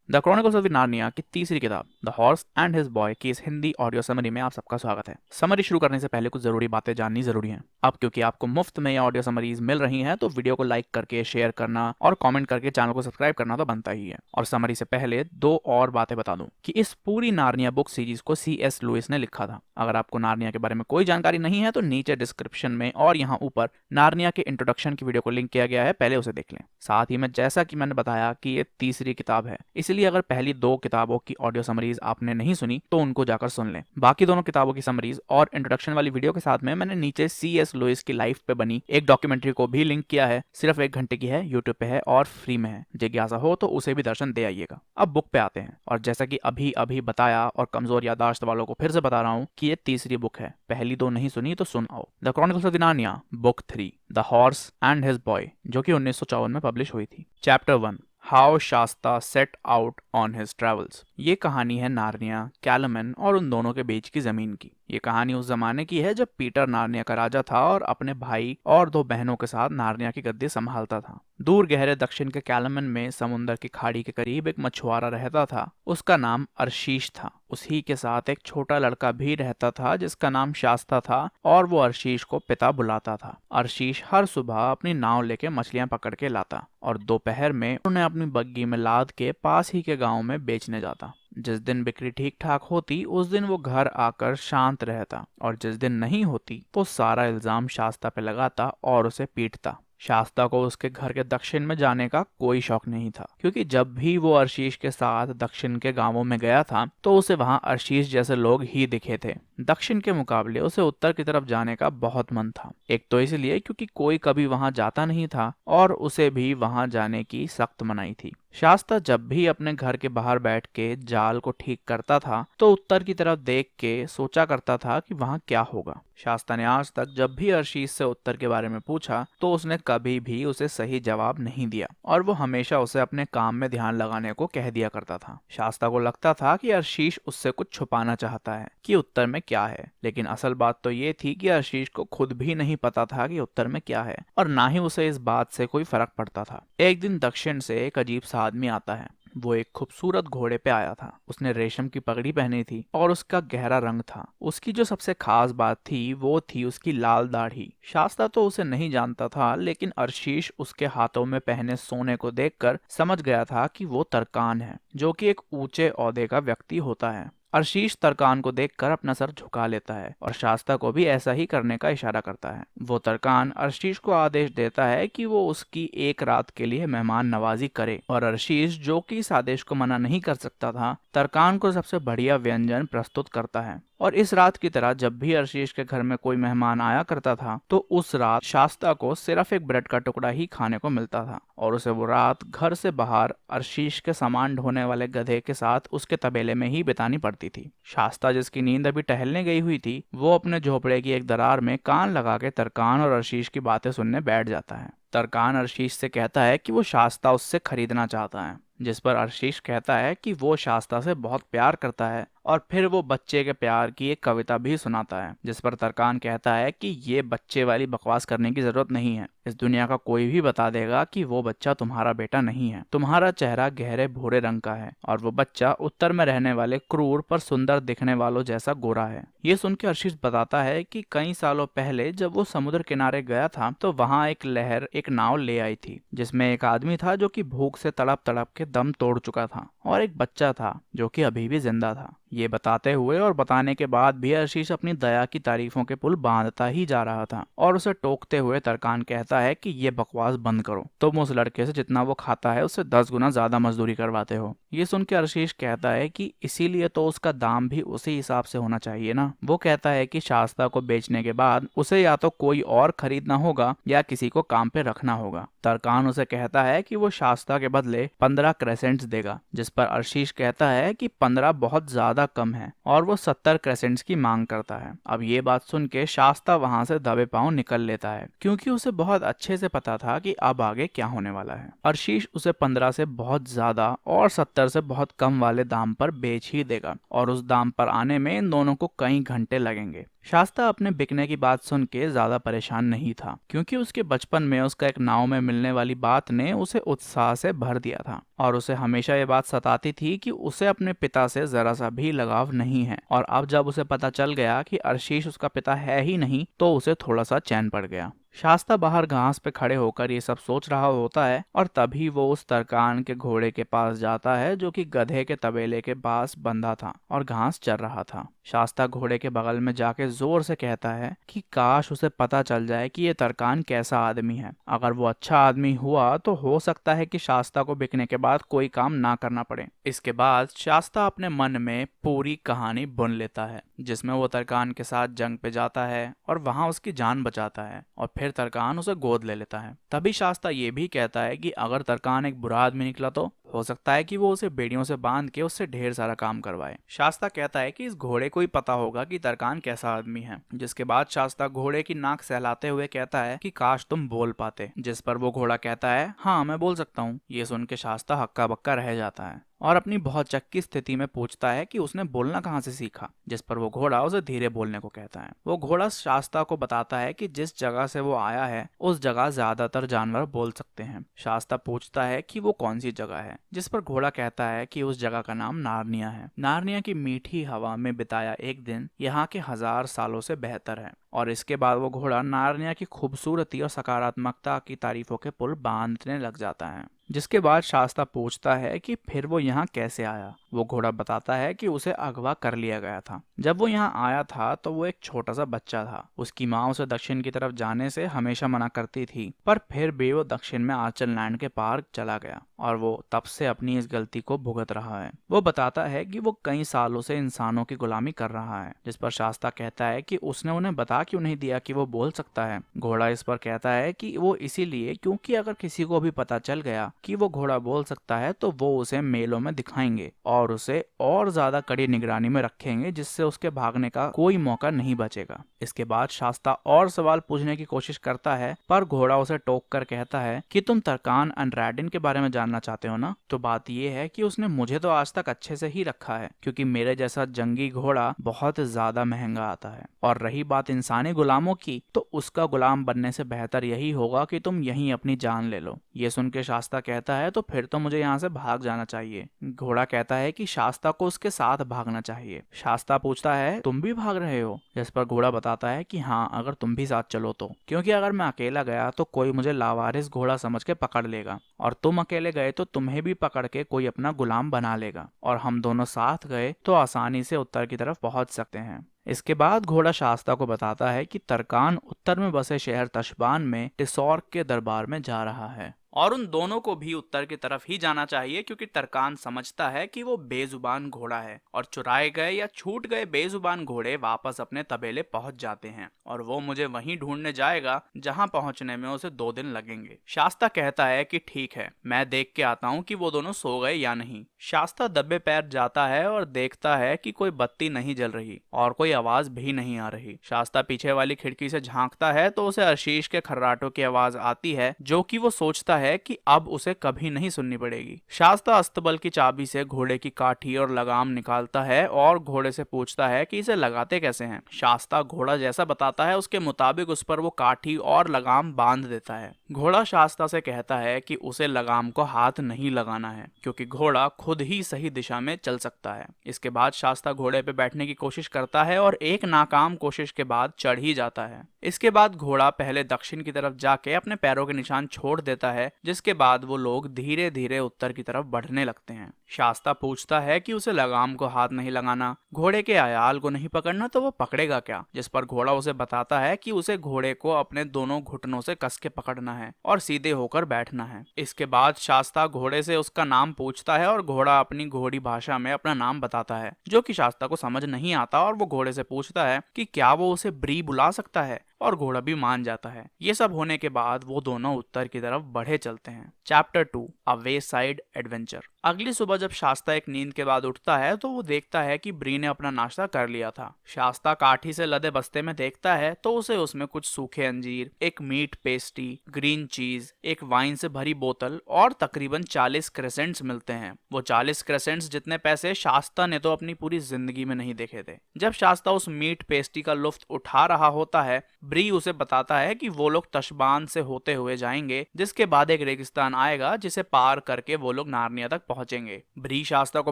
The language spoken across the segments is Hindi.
द क्रॉनिकल्स ऑफ नार्निया की तीसरी किताब the horse and his boy की इस हिंदी ऑडियो समरी में आप सबका स्वागत है। समरी शुरू करने से पहले कुछ जरूरी बातें जाननी जरूरी हैं। अब क्योंकि आपको मुफ्त में ये ऑडियो समरीज मिल रही हैं तो वीडियो को लाइक करके, शेयर करना और कमेंट करके चैनल को सब्सक्राइब करना तो बनता ही है। और समरी से पहले दो और बातें बता दूं कि इस पूरी नार्निया बुक सीरीज को C.S. लुइस ने लिखा था। अगर आपको नार्निया के बारे में कोई जानकारी नहीं है तो नीचे डिस्क्रिप्शन में और यहाँ ऊपर नार्निया के इंट्रोडक्शन की वीडियो को लिंक किया गया है, पहले उसे देख लें। साथ ही में जैसा कि मैंने बताया कि ये तीसरी किताब है, इसलिए अगर पहली दो किताबों की ऑडियो समरीज आपने नहीं सुनी तो उनको जाकर सुन लें। बाकी दोनों किताबों की समरीज और इंट्रोडक्शन वाली वीडियो के साथ में मैंने नीचे C.S. लुइस की लाइफ पे बनी एक डॉक्यूमेंट्री को भी लिंक किया है। सिर्फ 1 घंटे की है, यूट्यूब पे है और फ्री में है। जिज्ञासा हो तो उसे भी दर्शन दे आइएगा। अब बुक पे आते हैं, और जैसा कि अभी अभी बताया और कमजोर याददाश्त वालों को फिर से बता रहा हूँ कि ये तीसरी बुक है। पहली दो नहीं सुनी तो सुन आओ। The chronicles of Narnia book 3 the horse and his boy, जो कि 1954 में पब्लिश हुई थी। Chapter 1 how Shasta set out on his travels. ये कहानी है नार्निया, कैलमन और उन दोनों के बीच की जमीन की। ये कहानी उस जमाने की है जब पीटर नार्निया का राजा था और अपने भाई और 2 बहनों के साथ नार्निया की गद्दी संभालता था। दूर गहरे दक्षिण के कैलमन में समुद्र की खाड़ी के करीब एक मछुआरा रहता था। उसका नाम अर्शीश था। उसी के साथ एक छोटा लड़का भी रहता था जिसका नाम शास्ता था, और वो अर्शीश को पिता बुलाता था। अर्शीश हर सुबह अपनी नाव लेके मछलियां पकड़ के लाता और दोपहर में उन्हें अपनी बग्गी में लाद के पास ही के गांव में बेचने जाता। जिस दिन बिक्री ठीक ठाक होती उस दिन वो घर आकर शांत रहता, और जिस दिन नहीं होती तो सारा इल्जाम शास्ता पे लगाता और उसे पीटता। शास्ता को उसके घर के दक्षिण में जाने का कोई शौक नहीं था, क्योंकि जब भी वो अर्शीश के साथ दक्षिण के गांवों में गया था तो उसे वहां अर्शीश जैसे लोग ही दिखे थे। दक्षिण के मुकाबले उसे उत्तर की तरफ जाने का बहुत मन था। एक तो इसलिए क्योंकि कोई कभी वहां जाता नहीं था, और उसे भी वहां जाने की सख्त मनाही थी। शास्ता जब भी अपने घर के बाहर बैठ के जाल को ठीक करता था तो उत्तर की तरफ देख के सोचा करता था कि वहां क्या होगा। शास्ता ने आज तक जब भी अर्शीश से उत्तर के बारे में पूछा तो उसने कभी भी उसे सही जवाब नहीं दिया, और वो हमेशा उसे अपने काम में ध्यान लगाने को कह दिया करता था। शास्ता को लगता था कि अर्शीश उससे कुछ छुपाना चाहता है कि उत्तर में क्या है, लेकिन असल बात तो ये थी कि अर्शीश को खुद भी नहीं पता था कि उत्तर में क्या है, और ना ही उसे इस बात से कोई फर्क पड़ता था। एक दिन दक्षिण से एक अजीब सा आदमी आता है। वो एक खूबसूरत घोड़े पे आया था। उसने रेशम की पगड़ी पहनी थी और उसका गहरा रंग था। उसकी जो सबसे खास बात थी वो थी उसकी लाल दाढ़ी। शास्ता तो उसे नहीं जानता था, लेकिन अर्शीश उसके हाथों में पहने सोने को देखकर समझ गया था कि वो तरकान है, जो कि एक ऊंचे ओहदे का व्यक्ति होता है। अर्शीश तरकान को देखकर अपना सर झुका लेता है और शास्ता को भी ऐसा ही करने का इशारा करता है। वो तरकान अर्शीश को आदेश देता है कि वो उसकी एक रात के लिए मेहमान नवाजी करे, और अर्शीश, जो कि इस आदेश को मना नहीं कर सकता था, तरकान को सबसे बढ़िया व्यंजन प्रस्तुत करता है। और इस रात की तरह जब भी अर्शीश के घर में कोई मेहमान आया करता था तो उस रात शास्ता को सिर्फ एक ब्रेड का टुकड़ा ही खाने को मिलता था, और उसे वो रात घर से बाहर अर्शीश के सामान ढोने वाले गधे के साथ उसके तबेले में ही बितानी पड़ती थी। शास्ता, जिसकी नींद अभी टहलने गई हुई थी, वो अपने झोपड़े की एक दरार में कान लगा के तरकान और अर्शीश की बातें सुनने बैठ जाता है। तरकान अर्शीश से कहता है कि वो शास्ता उससे खरीदना चाहता है, जिस पर अर्शीश कहता है कि वो शास्ता से बहुत प्यार करता है, और फिर वो बच्चे के प्यार की एक कविता भी सुनाता है, जिस पर तरकान कहता है कि ये बच्चे वाली बकवास करने की जरूरत नहीं है। इस दुनिया का कोई भी बता देगा कि वो बच्चा तुम्हारा बेटा नहीं है। तुम्हारा चेहरा गहरे भूरे रंग का है, और वो बच्चा उत्तर में रहने वाले क्रूर पर सुंदर दिखने वालों जैसा गोरा है। ये सुन के अर्शीश बताता है कि कई सालों पहले जब वो समुद्र किनारे गया था तो वहाँ एक लहर एक नाव ले आई थी, जिसमें एक आदमी था जो कि भूख से तड़प तड़प के दम तोड़ चुका था, और एक बच्चा था जो कि अभी भी जिंदा था। ये बताते हुए और बताने के बाद भी अर्शीश अपनी दया की तारीफों के पुल बांधता ही जा रहा था, और उसे टोकते हुए तरकान कहता है कि ये बकवास बंद करो। तुम उस लड़के से जितना वो खाता है उससे 10 गुना ज्यादा मजदूरी करवाते हो। ये सुन के अर्शीश कहता है कि इसीलिए तो उसका दाम भी उसी हिसाब से होना चाहिए ना। वो कहता है कि शास्ता को बेचने के बाद उसे या तो कोई और खरीदना होगा या किसी को काम पे रखना होगा। तरकान उसे कहता है कि वो शास्ता के बदले 15 क्रेसेंट्स देगा, जिस पर अर्शीश कहता है कि 15 बहुत ज्यादा कम है, और वो 70 क्रेसेंट्स की मांग करता है। अब ये बात सुन के शास्ता वहां से दबे पांव निकल लेता है, क्योंकि उसे बहुत अच्छे से पता था कि अब आगे क्या होने वाला है। अर्शीश उसे 15 से बहुत ज्यादा और 70 से बहुत कम वाले दाम पर बेच ही देगा, और उस दाम पर आने में इन दोनों को कई घंटे लगेंगे। शास्ता अपने बिकने की बात सुन के ज्यादा परेशान नहीं था, क्योंकि उसके बचपन में उसका एक नाव में मिलने वाली बात ने उसे उत्साह से भर दिया था और उसे हमेशा ये बात सताती थी कि उसे अपने पिता से जरा सा भी लगाव नहीं है। और अब जब उसे पता चल गया कि अर्शीश उसका पिता है ही नहीं, तो उसे थोड़ा सा चैन पड़ गया। शास्ता बाहर घास पे खड़े होकर ये सब सोच रहा होता है और तभी वो उस तरकान के घोड़े के पास जाता है जो कि गधे के तबेले के पास बंधा था और घास चर रहा था। शास्ता घोड़े के बगल में जाके जोर से कहता है कि काश उसे पता चल जाए कि ये तरकान कैसा आदमी है। अगर वो अच्छा आदमी हुआ तो हो सकता है कि शास्ता को बिकने के बाद कोई काम ना करना पड़े। इसके बाद शास्ता अपने मन में पूरी कहानी बुन लेता है, जिसमें वो तरकान के साथ जंग पे जाता है और वहां उसकी जान बचाता है और फिर तरकान उसे गोद ले लेता है। तभी शास्ता ये भी कहता है कि अगर तरकान एक बुरा आदमी निकला तो हो सकता है कि वो उसे बेड़ियों से बांध के उससे ढेर सारा काम करवाए। शास्ता कहता है कि इस घोड़े को ही पता होगा कि तरकान कैसा आदमी है। जिसके बाद शास्ता घोड़े की नाक सहलाते हुए कहता है कि काश तुम बोल पाते। जिस पर वो घोड़ा कहता है, हाँ मैं बोल सकता हूँ। ये सुन के शास्ता हक्का बक्का रह जाता है और अपनी बहुत चक्की स्थिति में पूछता है कि उसने बोलना कहाँ से सीखा। जिस पर वो घोड़ा उसे धीरे बोलने को कहता है। वो घोड़ा शास्ता को बताता है कि जिस जगह से वो आया है उस जगह ज्यादातर जानवर बोल सकते हैं। शास्ता पूछता है कि वो कौन सी जगह है, जिस पर घोड़ा कहता है कि उस जगह का नाम नारनिया है। नारनिया की मीठी हवा में बिताया एक दिन यहाँ के 1000 सालों से बेहतर है। और इसके बाद वो घोड़ा नारनिया की खूबसूरती और सकारात्मकता की तारीफों के पुल बांधने लग जाता है। जिसके बाद शास्ता पूछता है कि फिर वो यहाँ कैसे आया। वो घोड़ा बताता है कि उसे अगवा कर लिया गया था। जब वो यहाँ आया था तो वो एक छोटा सा बच्चा था। उसकी माँ उसे दक्षिण की तरफ जाने से हमेशा मना करती थी, पर फिर भी वो दक्षिण में आंचल लैंड के पार चला गया और वो तब से अपनी इस गलती को भुगत रहा है। वो बताता है कि वो कई सालों से इंसानों की गुलामी कर रहा है। जिस पर शास्ता कहता है कि उसने उन्हें बता क्यों नहीं दिया कि वो बोल सकता है। घोड़ा इस पर कहता है कि वो इसीलिए क्योंकि अगर किसी को भी पता चल गया कि वो घोड़ा बोल सकता है तो वो उसे मेलों में दिखाएंगे और उसे और ज्यादा कड़ी निगरानी में रखेंगे, जिससे उसके भागने का कोई मौका नहीं बचेगा। इसके बाद शास्ता और सवाल पूछने की कोशिश करता है, पर घोड़ा उसे टोक कर कहता है कि तुम तरकान एंड रैडिन के बारे में जानना चाहते हो ना। तो बात ये है कि उसने मुझे तो आज तक अच्छे से ही रखा है, क्योंकि मेरे जैसा जंगी घोड़ा बहुत ज्यादा महंगा आता है। और रही बात इंसानी गुलामों की, तो उसका गुलाम बनने से बेहतर यही होगा कि तुम यहीं अपनी जान ले लो। ये सुन के शास्ता कहता है तो फिर तो मुझे यहाँ से भाग जाना चाहिए। घोड़ा कहता है कि शास्ता को उसके साथ भागना चाहिए। शास्ता पूछता है, तुम भी भाग रहे हो? जिस पर घोड़ा बताता है कि हाँ, अगर तुम भी साथ चलो तो, क्योंकि अगर मैं अकेला गया तो कोई मुझे लावारिस घोड़ा समझ के पकड़ लेगा और तुम अकेले गए तो तुम्हें भी पकड़ के कोई अपना गुलाम बना लेगा, और हम दोनों साथ गए तो आसानी से उत्तर की तरफ पहुंच सकते हैं। इसके बाद घोड़ा शास्ता को बताता है कि तरकान उत्तर में बसे शहर तशबान में टिसॉर्क के दरबार में जा रहा है और उन दोनों को भी उत्तर की तरफ ही जाना चाहिए, क्योंकि तरकान समझता है कि वो बेजुबान घोड़ा है और चुराए गए या छूट गए बेजुबान घोड़े वापस अपने तबेले पहुंच जाते हैं और वो मुझे वहीं ढूंढने जाएगा जहां पहुंचने में उसे 2 दिन लगेंगे। शास्ता कहता है कि ठीक है, मैं देख के आता हूं कि वो दोनों सो गए या नहीं। शास्ता दबे पैर जाता है और देखता है कि कोई बत्ती नहीं जल रही और कोई आवाज भी नहीं आ रही। शास्ता पीछे वाली खिड़की से झांकता है तो उसे आशीष के खर्राटों की आवाज आती है, जो कि वो सोचता है कि अब उसे कभी नहीं सुननी पड़ेगी। शास्ता अस्तबल की चाबी से घोड़े की काठी और लगाम निकालता है और घोड़े से पूछता है कि इसे लगाते कैसे हैं। शास्ता घोड़ा जैसा बताता है उसके मुताबिक उस पर वो काठी और लगाम बांध देता है। घोड़ा शास्ता से कहता है कि उसे लगाम को हाथ नहीं लगाना है, क्योंकि घोड़ा खुद ही सही दिशा में चल सकता है। इसके बाद शास्ता घोड़े पे बैठने की कोशिश करता है और एक नाकाम कोशिश के बाद चढ़ ही जाता है। इसके बाद घोड़ा पहले दक्षिण की तरफ जाके अपने पैरों के निशान छोड़ देता है, जिसके बाद वो लोग धीरे धीरे उत्तर की तरफ बढ़ने लगते हैं। शास्ता पूछता है कि उसे लगाम को हाथ नहीं लगाना, घोड़े के आयाल को नहीं पकड़ना, तो वो पकड़ेगा क्या? जिस पर घोड़ा उसे बताता है कि उसे घोड़े को अपने दोनों घुटनों से कस के पकड़ना है और सीधे होकर बैठना है। इसके बाद शास्ता घोड़े से उसका नाम पूछता है और घोड़ा अपनी घोड़ी भाषा में अपना नाम बताता है, जो कि शास्ता को समझ नहीं आता और वो घोड़े से पूछता है कि क्या वो उसे ब्री बुला सकता है। और घोड़ा भी मान जाता है। ये सब होने के बाद वो दोनों उत्तर की तरफ बढ़े चलते हैं। चैप्टर 2 अ वे साइड एडवेंचर। अगली सुबह जब शास्ता एक नींद के बाद उठता है तो वो देखता है कि ब्री ने अपना नाश्ता कर लिया था। शास्ता काठी से लदे बस्ते में देखता है तो उसे उसमें कुछ सूखे अंजीर, एक मीट पेस्ट्री, ग्रीन चीज, एक वाइन से भरी बोतल और तकरीबन 40 क्रेसेंट्स मिलते हैं। वो 40 क्रेसेंट्स जितने पैसे शास्ता ने तो अपनी पूरी जिंदगी में नहीं देखे थे। जब शास्ता उस मीट पेस्ट्री का लुत्फ उठा रहा होता है, ब्री उसे बताता है कि वो लोग तशबान से होते हुए जाएंगे, जिसके बाद एक रेगिस्तान आएगा जिसे पार करके वो लोग नार्निया तक पहुंचेंगे। ब्री शास्ता को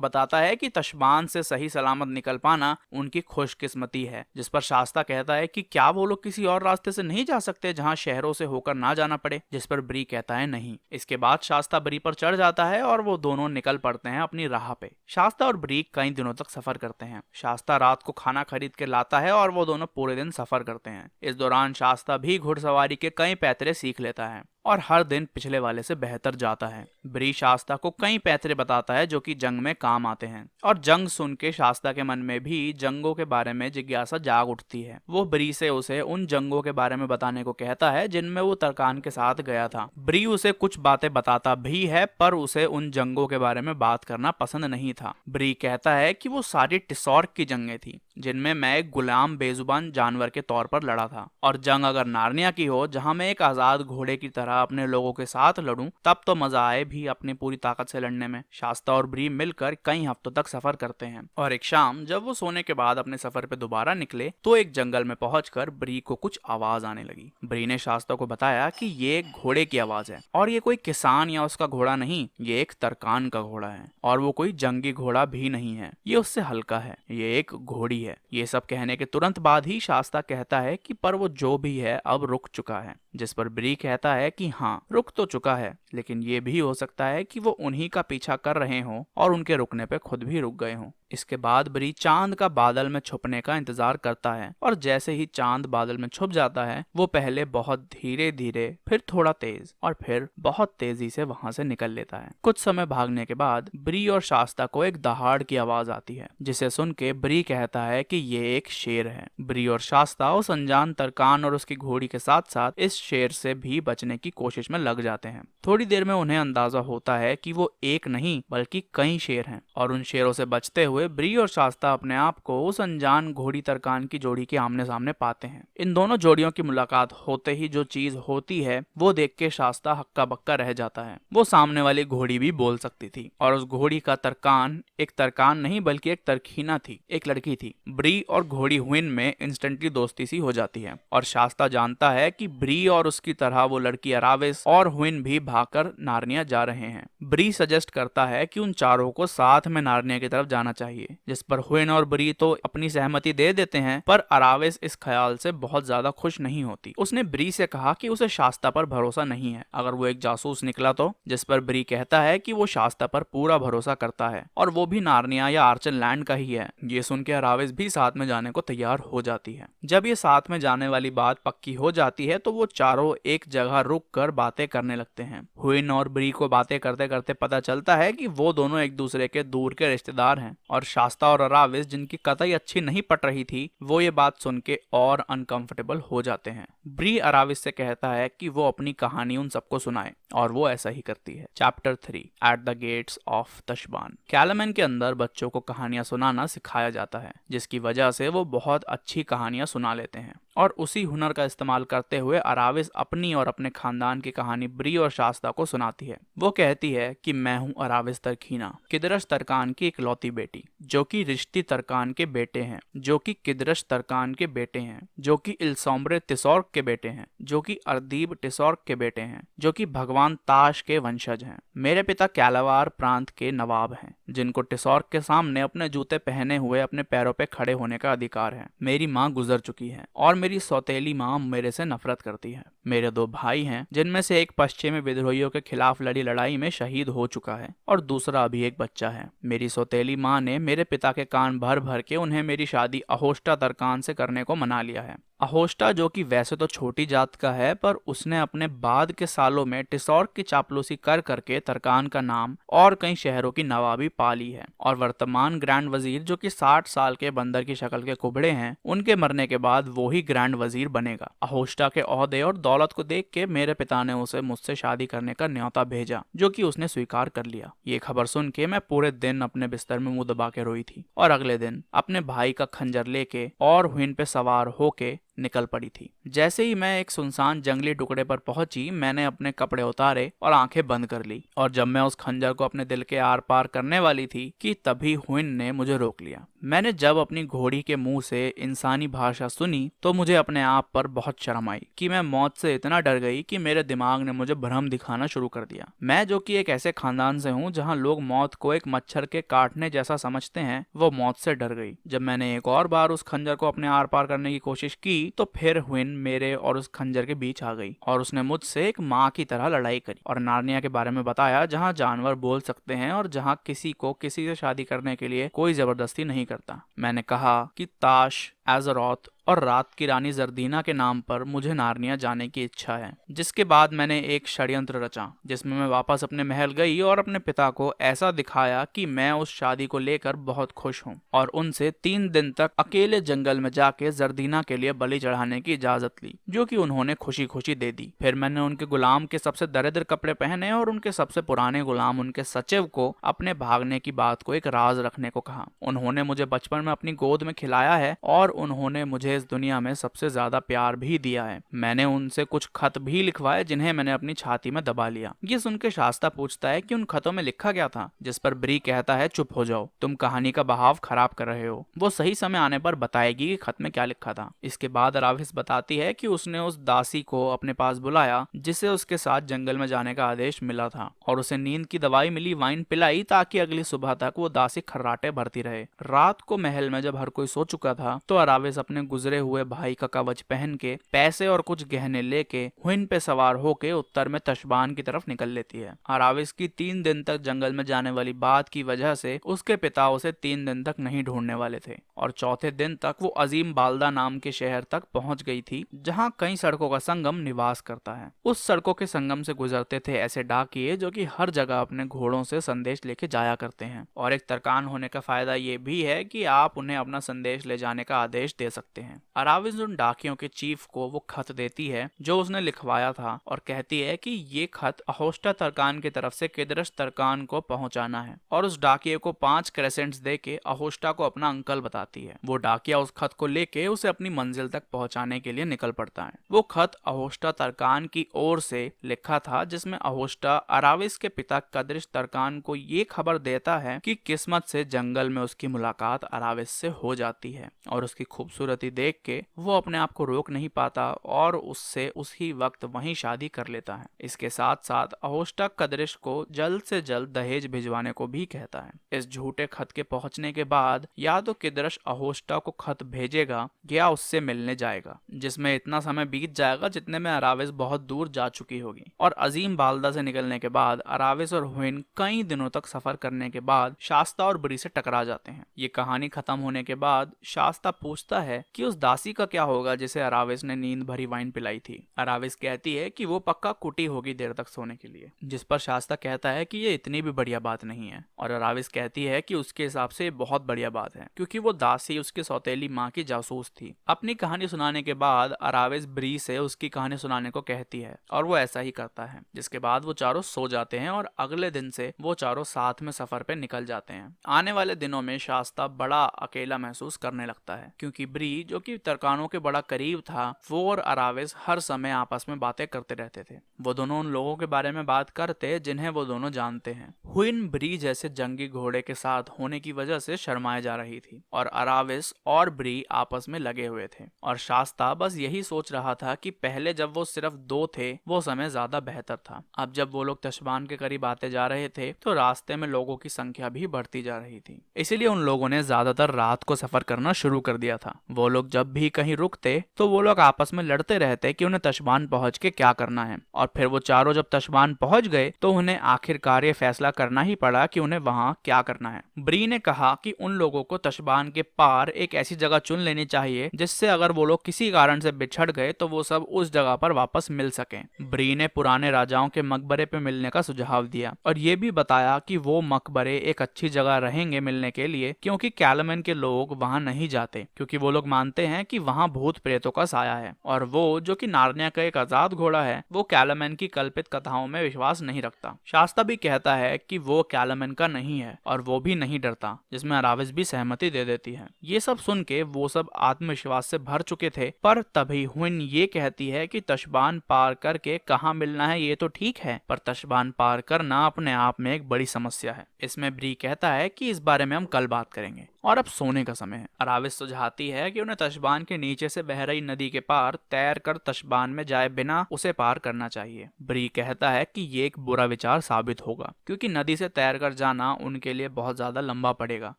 बताता है कि तशबान से सही सलामत निकल पाना उनकी खुशकिस्मती है, जिस पर शास्ता कहता है कि क्या वो लोग किसी और रास्ते से नहीं जा सकते जहां शहरों से होकर ना जाना पड़े, जिस पर ब्री कहता है नहीं। इसके बाद शास्ता ब्री पर चढ़ जाता है और वो दोनों निकल पड़ते हैं अपनी राह पे। शास्ता और ब्री कई दिनों तक सफर करते हैं। शास्ता रात को खाना खरीद के लाता है और वो दोनों पूरे दिन सफर करते हैं। इस दौरान शास्ता भी घुड़सवारी के कई पैतरे सीख लेता है और हर दिन पिछले वाले से बेहतर जाता है। ब्री शास्ता को कई पैतरे बताता है जो कि जंग में काम आते हैं, और जंग सुन के शास्ता के मन में भी जंगों के बारे में जिज्ञासा जाग उठती है। वो ब्री से उसे उन जंगों के बारे में बताने को कहता है जिनमें वो तरकान के साथ गया था। ब्री उसे कुछ बातें बताता भी है पर उसे उन जंगों के बारे में बात करना पसंद नहीं था। ब्री कहता है कि वो सारी टिसॉर्क की जंगें थी जिनमें मैं एक गुलाम बेजुबान जानवर के तौर पर लड़ा था, और जंग अगर नार्निया की हो जहां मैं एक आजाद घोड़े की तरह अपने लोगों के साथ लड़ूं, तब तो मजा आए भी अपनी पूरी ताकत से लड़ने में। शास्ता और ब्री मिलकर कई हफ्तों तक सफर करते हैं, और एक शाम जब वो सोने के बाद अपने सफर पे दोबारा निकले तो एक जंगल में पहुंचकर ब्री को कुछ आवाज आने लगी। ब्री ने शास्ता को बताया कि ये एक घोड़े की आवाज है, और ये कोई किसान या उसका घोड़ा नहीं, ये एक तरकान का घोड़ा है, और वो कोई जंगी घोड़ा भी नहीं है, ये उससे हल्का है, ये एक घोड़ी है। ये सब कहने के तुरंत बाद ही शास्ता कहता है कि पर वो जो भी है अब रुक चुका है, जिस पर ब्री कहता है कि हाँ रुक तो चुका है, लेकिन ये भी हो सकता है कि वो उन्हीं का पीछा कर रहे हों और उनके रुकने पे खुद भी रुक गए हों। इसके बाद ब्री चांद का बादल में छुपने का इंतजार करता है, और जैसे ही चांद बादल में छुप जाता है वो पहले बहुत धीरे धीरे, फिर थोड़ा तेज और फिर बहुत तेजी से वहां से निकल लेता है। कुछ समय भागने के बाद ब्री और शास्ता को एक दहाड़ की आवाज आती है, जिसे सुन के ब्री कहता है कि ये एक शेर है। ब्री और शास्ता उस अनजान तरकान और उसकी घोड़ी के साथ साथ इस शेर से भी बचने की कोशिश में लग जाते हैं। थोड़ी देर में उन्हें अंदाजा होता है कि वो एक नहीं बल्कि कई शेर हैं, और उन शेरों से बचते हुए ब्री और शास्ता अपने आप को उस अनजान घोड़ी तरकान की जोड़ी के आमने सामने पाते हैं। इन दोनों जोड़ियों की मुलाकात होते ही जो चीज होती है वो देख के शास्ता हक्का बक्का रह जाता है। वो सामने वाली घोड़ी भी बोल सकती थी, और उस घोड़ी का तरकान एक तरकान नहीं बल्कि एक तरखीना थी, एक लड़की थी। ब्री और घोड़ी हुइन में इंस्टेंटली दोस्ती सी हो जाती है, और शास्ता जानता है कि ब्री और उसकी तरह वो लड़की अराविस और हुइन भी भागकर नार्निया जा रहे हैं। ब्री सजेस्ट करता है कि उन चारों को साथ में नार्निया की तरफ जाना चाहिए, जिस पर हुइन और ब्री तो अपनी सहमति दे देते हैं, पर अराविस इस ख्याल से बहुत ज्यादा खुश नहीं होती। उसने ब्री से कहा कि उसे शास्ता पर भरोसा नहीं है, अगर वो एक जासूस निकला तो, जिस पर ब्री कहता है कि वो शास्ता पर पूरा भरोसा करता है और वो भी नार्निया या आर्चन लैंड का ही है। ये सुन के अराविस भी साथ में जाने को तैयार हो जाती है। जब ये साथ में जाने वाली बात पक्की हो जाती है तो वो चारों एक जगह रुक कर बातें करने लगते हैं। हुइन और ब्री को बातें करते करते पता चलता है कि वो दोनों एक दूसरे के दूर के रिश्तेदार हैं, और शास्ता और अराविस जिनकी कतई अच्छी नहीं पट रही थी वो ये बात सुन के और अनकंफर्टेबल हो जाते हैं। ब्री अराविस से कहता है कि वो अपनी कहानी उन सबको सुनाए, और वो ऐसा ही करती है। Chapter 3 at the gates of Tashbaan. Calormen के अंदर बच्चों को कहानियां सुनाना सिखाया जाता है, जिसकी वजह से वो बहुत अच्छी कहानियां सुना लेते हैं, और उसी हुनर का इस्तेमाल करते हुए अराविस अपनी और अपने खानदान की कहानी ब्री और शास्ता को सुनाती है। वो कहती है कि मैं हूँ अराविस तरखीना, किदरश तरकान की इकलौती बेटी, जो कि रिश्ती तरकान के बेटे हैं, जो कि किदरश तरकान के बेटे हैं, जो कि इल्सोम्ब्रे टिसॉर्क के बेटे हैं, जो कि अर्दीब टिसॉर्क के बेटे हैं, जो कि भगवान ताश के वंशज हैं। मेरे पिता कैलावार प्रांत के नवाब हैं, जिनको टिसॉर्क के सामने अपने जूते पहने हुए अपने पैरों पे खड़े होने का अधिकार है। मेरी माँ गुजर चुकी है और मेरी सौतेली माँ मेरे से नफरत करती है। मेरे 2 भाई हैं, जिनमें से एक पश्चिमी विद्रोहियों के खिलाफ लड़ी लड़ाई में शहीद हो चुका है, और दूसरा अभी एक बच्चा है। मेरी सौतेली माँ ने मेरे पिता के कान भर भर के उन्हें मेरी शादी अहोष्टा तरकान से करने को मना लिया है। अहोष्टा, जो कि वैसे तो छोटी जात का है, पर उसने अपने बाद के सालों में टिसॉर्क की चापलूसी कर करके तरकान का नाम और कई शहरों की नवाबी पा ली है। और वर्तमान ग्रैंड वजीर, जो कि 60 साल के बंदर की शक्ल के कुबड़े हैं, उनके मरने के बाद वो ही ग्रैंड वजीर बनेगा। अहोष्टा के ओहदे और दौलत को देख के मेरे पिता ने उसे मुझसे शादी करने का न्योता भेजा, जो कि उसने स्वीकार कर लिया। ये खबर सुन के मैं पूरे दिन अपने बिस्तर में मुंह दबा के रोई थी, और अगले दिन अपने भाई का खंजर लेके और हुइन पे सवार होके निकल पड़ी थी। जैसे ही मैं एक सुनसान जंगली टुकड़े पर पहुंची, मैंने अपने कपड़े उतारे और आंखें बंद कर ली, और जब मैं उस खंजर को अपने दिल के आर पार करने वाली थी कि तभी हुइन ने मुझे रोक लिया। मैंने जब अपनी घोड़ी के मुंह से इंसानी भाषा सुनी तो मुझे अपने आप पर बहुत शर्म आई कि मैं मौत से इतना डर गई कि मेरे दिमाग ने मुझे भ्रम दिखाना शुरू कर दिया। मैं, जो कि एक ऐसे खानदान से हूँ जहाँ लोग मौत को एक मच्छर के काटने जैसा समझते हैं, वो मौत से डर गई। जब मैंने एक और बार उस खंजर को अपने आर पार करने की कोशिश की तो फिर हुइन मेरे और उस खंजर के बीच आ गई, और उसने मुझसे एक माँ की तरह लड़ाई करी और नार्निया के बारे में बताया, जहाँ जानवर बोल सकते हैं और जहाँ किसी को किसी से शादी करने के लिए कोई जबरदस्ती नहीं करता। मैंने कहा कि ताश, एजरोथ और रात की रानी जर्दीना के नाम पर मुझे नार्निया जाने की इच्छा है। जिसके बाद मैंने एक षड्यंत्र रचा, जिसमें मैं वापस अपने महल गई और अपने पिता को ऐसा दिखाया कि मैं उस शादी को लेकर बहुत खुश हूँ, और उनसे 3 दिन तक अकेले जंगल में जाके जर्दीना के लिए बलि चढ़ाने की इजाजत ली, जो कि उन्होंने खुशी खुशी दे दी। फिर मैंने उनके गुलाम के सबसे दरिद्र कपड़े पहने और उनके सबसे पुराने गुलाम, उनके सचिव को अपने भागने की बात को एक राज रखने को कहा। उन्होंने मुझे बचपन में अपनी गोद में खिलाया है और उन्होंने मुझे इस दुनिया में सबसे ज्यादा प्यार भी दिया है। मैंने उनसे कुछ खत भी लिखवाए, जिन्हें मैंने अपनी छाती में दबा लिया। ये सुनकर शास्ता पूछता है कि उन खतों में लिखा क्या था, जिस पर ब्री कहता है, चुप हो जाओ, तुम कहानी का बहाव खराब कर रहे हो। वो सही समय आने पर बताएगी कि खत में क्या लिखा था। इसके बाद अराविस बताती है कि उसने उस दासी को अपने पास बुलाया जिसे उसके साथ जंगल में जाने का आदेश मिला था, और उसे नींद की दवाई मिली, वाइन पिलाई, ताकि अगली सुबह तक वो दासी खर्राटे भरती रहे। रात को महल में जब हर कोई सो चुका था तो अराविस अपने गुजरे हुए भाई का कवच पहन के, पैसे और कुछ गहने लेके हुइन पे सवार होके उत्तर में तशबान की तरफ निकल लेती है। अराविस की 3 दिन तक जंगल में जाने वाली बात की वजह से उसके पिता उसे 3 दिन तक नहीं ढूंढने वाले थे, और चौथे दिन तक वो अजीम बाल्दा नाम के शहर तक पहुंच गई थी, जहां कई सड़कों का संगम निवास करता है। उस सड़कों के संगम से गुजरते थे ऐसे डाकिये जो कि हर जगह अपने घोड़ों से संदेश लेके जाया करते हैं, और एक तरकान होने का फायदा ये भी है कि आप उन्हें अपना संदेश ले जाने का आदेश दे सकते हैं। अराविस उन डाकियों के चीफ को वो खत देती है जो उसने लिखवाया था, और कहती है कि ये खत अहोष्टा तरकान की तरफ से किदरश तरकान को पहुंचाना है, और उस डाकिये को 5 क्रेसेंट्स देके अहोष्टा को अपना अंकल बताती है। वो डाकिया उस खत को लेके उसे अपनी मंजिल तक पहुंचाने के लिए निकल पड़ता है। वो खत अहोष्टा तरकान की ओर से लिखा था, जिसमें अहोष्टा अराविस के पिता कदरिश तरकान को ये खबर देता है कि किस्मत से जंगल में उसकी मुलाकात अराविस से हो जाती है, और उसकी खूबसूरती देख के वो अपने आप को रोक नहीं पाता और उससे उसी वक्त वहीं शादी कर लेता है। इसके साथ साथ अहोष्टा कदरिश को जल्द से जल्द दहेज भिजवाने को भी कहता है। इस झूठे खत के पहुंचने के बाद या तो किदरश अहोष्टा को खत भेजेगा या उससे मिलने जाएगा, जिसमें इतना समय बीत जाएगा जितने में अराविस बहुत दूर जा चुकी होगी। और अजीम बाल्दा से निकलने के बाद अराविस और हुइन कई दिनों तक सफर करने के बाद शास्ता और ब्री से टकरा जाते हैं। ये कहानी खत्म होने के बाद शास्ता पूछता है कि उस दासी का क्या होगा जिसे अराविस ने नींद भरी वाइन पिलाई थी। अराविस कहती है कि वो पक्का कुटी होगी देर तक सोने के लिए, जिस पर शास्ता कहता है कि ये इतनी भी बढ़िया बात नहीं है, और अराविस कहती है कि उसके हिसाब से बहुत बढ़िया बात है, क्योंकि वो दासी उसके सौतेली माँ की जासूस थी। अपनी कहानी सुनाने के बाद अराविस ब्री से उसकी कहानी सुनाने को कहती है, और वो ऐसा ही करता है, जिसके बाद वो चारों सो जाते हैं और अगले दिन से वो चारों साथ में सफर पे निकल जाते हैं। आने वाले दिनों में शास्ता बड़ा अकेला महसूस करने लगता है, क्योंकि ब्री, जो कि तरकानों के बड़ा करीब था, वो और अराविस हर समय आपस में बातें करते रहते थे। वो दोनों उन लोगों के बारे में बात करते जिन्हें वो दोनों जानते हैं। हुइन ब्री जैसे जंगी घोड़े के साथ होने की वजह से शर्माए जा रही थी, और अराविस और ब्री आपस में लगे हुए थे, और शास्ता बस यही सोच रहा था कि पहले जब वो सिर्फ 2 थे वो समय ज्यादा बेहतर था। अब जब वो लोग तशबान के करीब आते जा रहे थे तो रास्ते में लोगों की संख्या भी बढ़ती जा रही थी, इसीलिए उन लोगों ने ज्यादातर रात को सफर करना शुरू कर दिया था। वो लोग जब भी कहीं रुकते तो वो लोग आपस में लड़ते रहते कि उन्हें तशबान पहुंच के क्या करना है, और फिर वो चारों जब तशबान पहुंच गए तो उन्हें आखिरकार ये फैसला करना ही पड़ा कि उन्हें वहाँ क्या करना है। ब्री ने कहा कि उन लोगों को तशबान के पार एक ऐसी जगह चुन लेनी चाहिए जिससे अगर वो लोग किसी कारण से बिछड़ गए तो वो सब उस जगह पर वापस मिल सकें। ब्री ने पुराने राजाओं के मकबरे पे मिलने का सुझाव दिया और ये भी बताया कि वो मकबरे एक अच्छी जगह रहेंगे मिलने के लिए, क्योंकि कैलमन के लोग वहाँ नहीं जाते क्योंकि वो लोग मानते हैं कि वहाँ भूत प्रेतों का साया है, और वो जो कि नार्निया का एक आजाद घोड़ा है वो कैलमन की कल्पित कथाओं में विश्वास नहीं रखता। शास्ता भी कहता है कि वो कैलमन का नहीं है और वो भी नहीं डरता, जिसमें अराविस भी सहमति दे देती है। ये सब सुन के वो सब आत्मविश्वास से भर चुके थे, पर तभी हुइन ये कहती है कि तशबान पार करके कहाँ मिलना है ये तो ठीक है, पर तशबान पार करना अपने आप में एक बड़ी समस्या है। इसमें ब्री कहता है कि इस बारे में हम कल बात करेंगे और अब सोने का समय है। अराविस सुझाती है कि उन्हें तशबान के नीचे से बह रही नदी के पार तैर कर तशबान में जाए बिना उसे पार करना चाहिए। ब्री कहता है कि ये एक बुरा विचार साबित होगा क्योंकि नदी से तैर कर जाना उनके लिए बहुत ज्यादा लंबा पड़ेगा